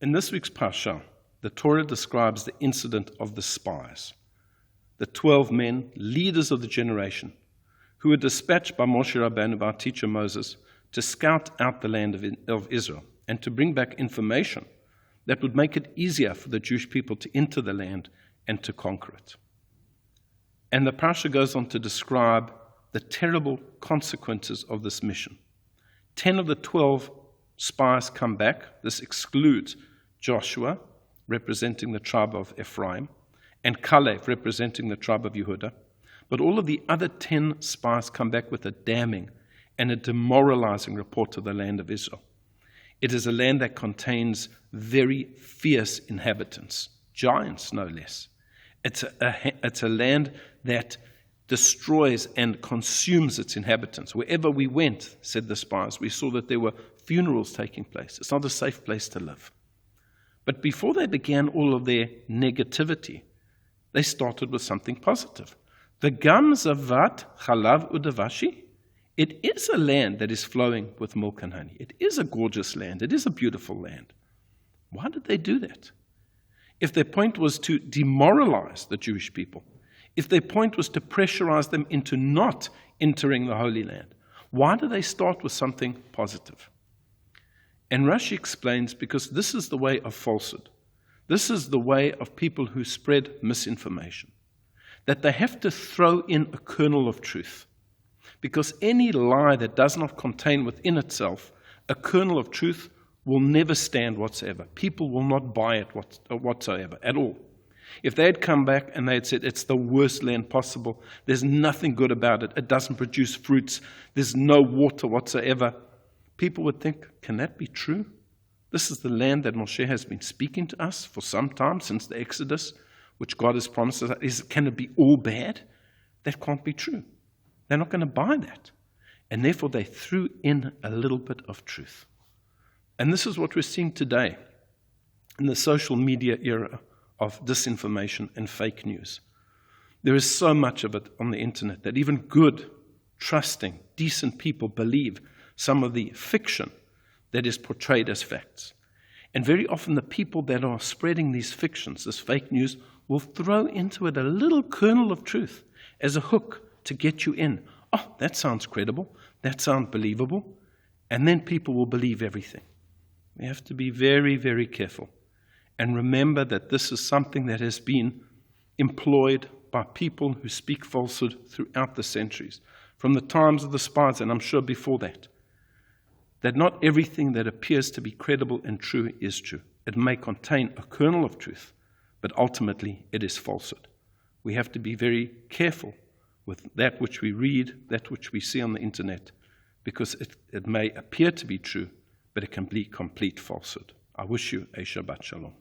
In this week's Parsha, the Torah describes the incident of the spies, the 12 men, leaders of the generation, who were dispatched by Moshe Rabbeinu, our teacher Moses, to scout out the land of Israel and to bring back information that would make it easier for the Jewish people to enter the land and to conquer it. And the Parsha goes on to describe the terrible consequences of this mission. 10 of the 12 spies come back. This excludes Joshua, representing the tribe of Ephraim, and Caleb, representing the tribe of Yehudah. But all of the other 10 spies come back with a damning and a demoralizing report of the land of Israel. It is a land that contains very fierce inhabitants, giants no less. It's a land that destroys and consumes its inhabitants. Wherever we went, said the spies, we saw that there were funerals taking place. It's not a safe place to live. But before they began all of their negativity, they started with something positive. The Gam Zavat Chalav Udavashi, it is a land that is flowing with milk and honey. It is a gorgeous land. It is a beautiful land. Why did they do that? If their point was to demoralize the Jewish people, if their point was to pressurize them into not entering the Holy Land, why do they start with something positive? And Rashi explains, because this is the way of falsehood. This is the way of people who spread misinformation, that they have to throw in a kernel of truth. Because any lie that does not contain within itself a kernel of truth will never stand whatsoever. People will not buy it whatsoever at all. If they had come back and they had said, it's the worst land possible, there's nothing good about it, it doesn't produce fruits, there's no water whatsoever, people would think, can that be true? This is the land that Moshe has been speaking to us for some time, since the Exodus, which God has promised us. Can it be all bad? That can't be true. They're not going to buy that. And therefore they threw in a little bit of truth. And this is what we're seeing today in the social media era of disinformation and fake news. There is so much of it on the internet that even good, trusting, decent people believe some of the fiction that is portrayed as facts. And very often the people that are spreading these fictions, this fake news, will throw into it a little kernel of truth as a hook to get you in. Oh, that sounds credible. That sounds believable. And then people will believe everything. We have to be very, very careful. And remember that this is something that has been employed by people who speak falsehood throughout the centuries, from the times of the spies, and I'm sure before that. That not everything that appears to be credible and true is true. It may contain a kernel of truth, but ultimately it is falsehood. We have to be very careful with that which we read, that which we see on the internet, because it may appear to be true, but it can be complete falsehood. I wish you a Shabbat Shalom.